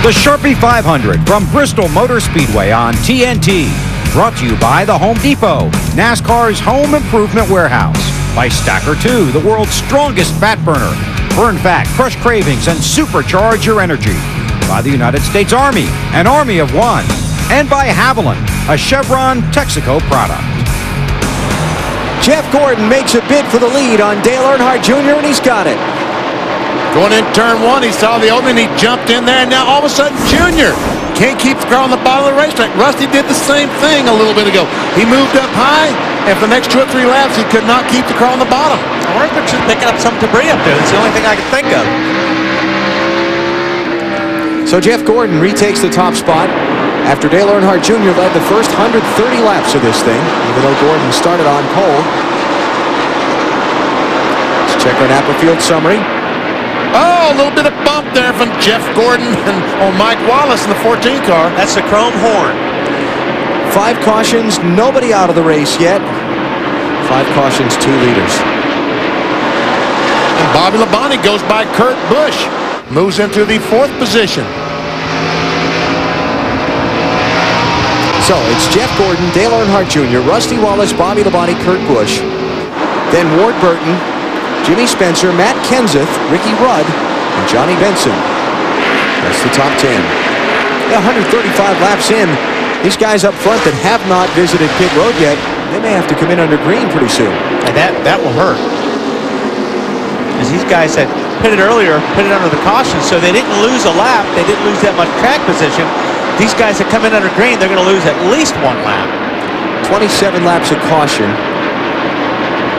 The Sharpie 500 from Bristol Motor Speedway on TNT. Brought to you by the Home Depot, NASCAR's home improvement warehouse. By Stacker 2, the world's strongest fat burner. Burn fat, crush cravings, and supercharge your energy. By the United States Army, an army of one. And by Haviland, a Chevron Texaco product. Jeff Gordon makes a bid for the lead on Dale Earnhardt Jr., and he's got it. Going in turn one, he saw the opening, he jumped in there, and now all of a sudden, Junior can't keep the car on the bottom of the racetrack. Rusty did the same thing a little bit ago. He moved up high, and for the next 2 or 3 laps, he could not keep the car on the bottom. I wonder if they're just picking up some debris up there. That's the only thing I can think of. So Jeff Gordon retakes the top spot after Dale Earnhardt Jr. led the first 130 laps of this thing, even though Gordon started on pole. Let's check our Napa Field summary. Oh, a little bit of bump there from Jeff Gordon and Mike Wallace in the 14 car. That's the chrome horn. 5 cautions, nobody out of the race yet. 5 cautions, 2 leaders. And Bobby Labonte goes by Kurt Busch, moves into the 4th position. So it's Jeff Gordon, Dale Earnhardt Jr., Rusty Wallace, Bobby Labonte, Kurt Busch, then Ward Burton, Jimmy Spencer, Matt Kenseth, Ricky Rudd, and Johnny Benson. That's the top 10. Yeah, 135 laps in. These guys up front that have not visited pit road yet, they may have to come in under green pretty soon. And that will hurt. As these guys had pitted earlier, pitted under the caution, so they didn't lose a lap. They didn't lose that much track position. These guys that come in under green, they're going to lose at least 1 lap. 27 laps of caution.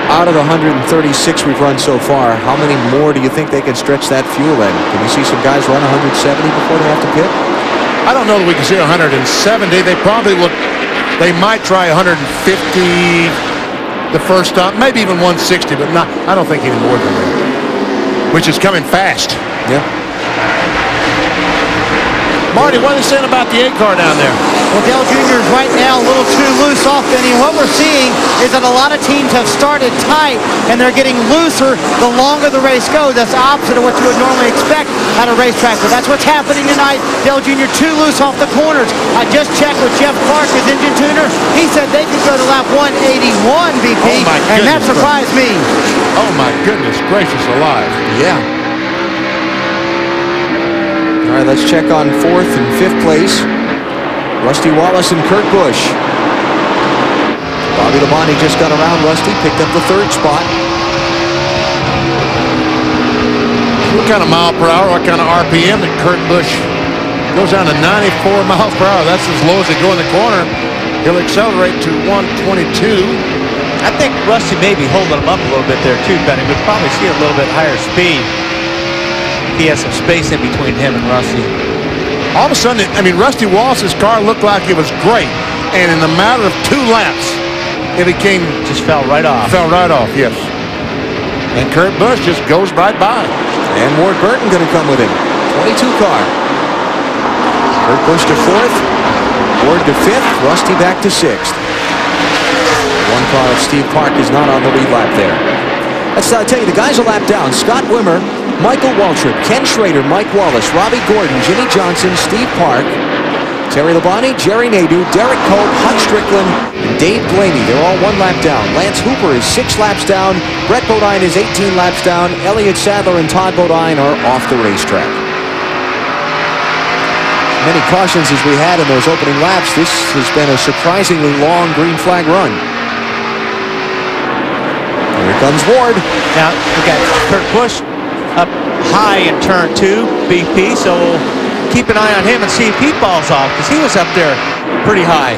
Out of the 136 we've run so far, how many more do you think they can stretch that fuel in? Can you see some guys run 170 before they have to pit? I don't know that we can see 170. They probably will. They might try 150 the first stop, maybe even 160, but not. I don't think any more than that. Which is coming fast. Yeah. Marty, what are they saying about the 8 car down there? Well, Dale Jr. is right now a little too loose off, Benny. What we're seeing is that a lot of teams have started tight, and they're getting looser the longer the race goes. That's the opposite of what you would normally expect at a racetrack. But that's what's happening tonight. Dale Jr. too loose off the corners. I just checked with Jeff Clark, his engine tuner. He said they could go to lap 181, BP, and that surprised me. Oh, my goodness gracious alive. Yeah. All right, let's check on 4th and 5th place. Rusty Wallace and Kurt Busch. Bobby Labonte just got around Rusty, picked up the 3rd spot. What kind of mile per hour, what kind of RPM that Kurt Busch goes down to 94 miles per hour. That's as low as they go in the corner. He'll accelerate to 122. I think Rusty may be holding him up a little bit there too, Benny. We'd probably see a little bit higher speed. He has some space in between him and Rusty. All of a sudden, I mean, Rusty Wallace's car looked like it was great. And in the matter of 2 laps, it became... Just fell right off. Fell right off, yes. And Kurt Busch just goes right by. And Ward Burton going to come with him. 22 car. Kurt Busch to 4th. Ward to 5th. Rusty back to 6th. 1 car of Steve Park is not on the lead lap there. Let's tell you, the guys a lap down. Scott Wimmer, Michael Waltrip, Ken Schrader, Mike Wallace, Robbie Gordon, Jimmy Johnson, Steve Park, Terry Labonte, Jerry Nadeau, Derek Cope, Huck Strickland, and Dave Blaney. They're all 1 lap down. Lance Hooper is 6 laps down. Brett Bodine is 18 laps down. Elliott Sadler and Todd Bodine are off the racetrack. Many cautions as we had in those opening laps. This has been a surprisingly long green flag run. Here comes Ward. Now, we got Kurt Busch up high in turn 2, BP, so we'll keep an eye on him and see if he falls off, because he was up there pretty high.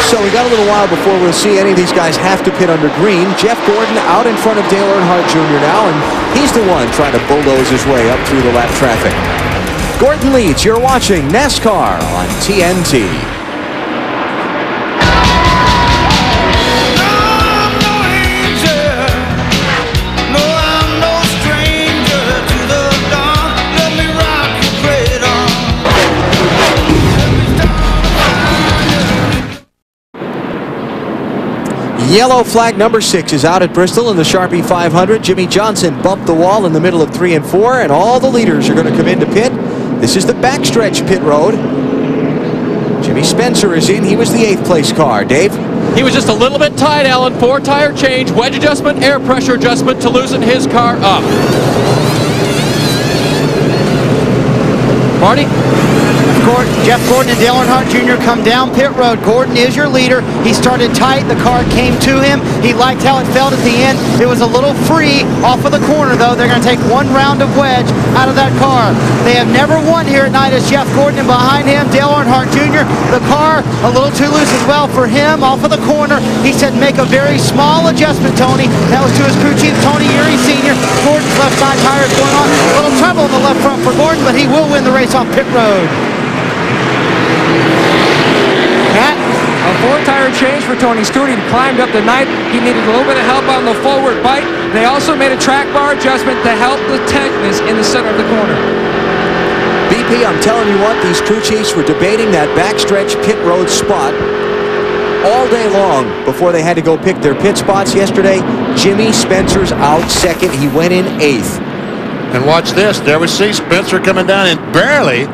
So we got a little while before we'll see any of these guys have to pit under green. Jeff Gordon out in front of Dale Earnhardt Jr. now, and he's the one trying to bulldoze his way up through the lap traffic. Gordon leads. You're watching NASCAR on TNT. Yellow flag number 6 is out at Bristol in the Sharpie 500. Jimmy Johnson bumped the wall in the middle of 3 and 4, and all the leaders are going to come into pit. This is the backstretch pit road. Jimmy Spencer is in. He was the 8th place car. Dave? He was just a little bit tight, Alan. 4 tire change, wedge adjustment, air pressure adjustment to loosen his car up. Marty? Jeff Gordon and Dale Earnhardt Jr. come down pit road. Gordon is your leader. He started tight. The car came to him. He liked how it felt at the end. It was a little free off of the corner, though. They're going to take 1 round of wedge out of that car. They have never won here at night as Jeff Gordon, and behind him, Dale Earnhardt Jr. The car a little too loose as well for him off of the corner. He said make a very small adjustment, Tony. That was to his crew chief, Tony Urey Sr. Gordon's left side tire is going on. A little trouble in the left front for Gordon, but he will win the race off pit road. Matt? A 4 tire change for Tony Stewart. He climbed up the 9th. He needed a little bit of help on the forward bite. They also made a track bar adjustment to help the tightness in the center of the corner. BP, I'm telling you what, these crew chiefs were debating that backstretch pit road spot all day long before they had to go pick their pit spots yesterday. Jimmy Spencer's out second. He went in 8th. And watch this. There we see Spencer coming down and barely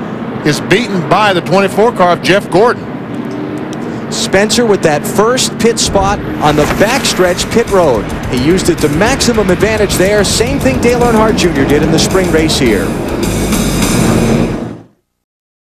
is beaten by the 24 car of Jeff Gordon. Spencer with that first pit spot on the backstretch pit road. He used it to maximum advantage there. Same thing Dale Earnhardt Jr. did in the spring race here.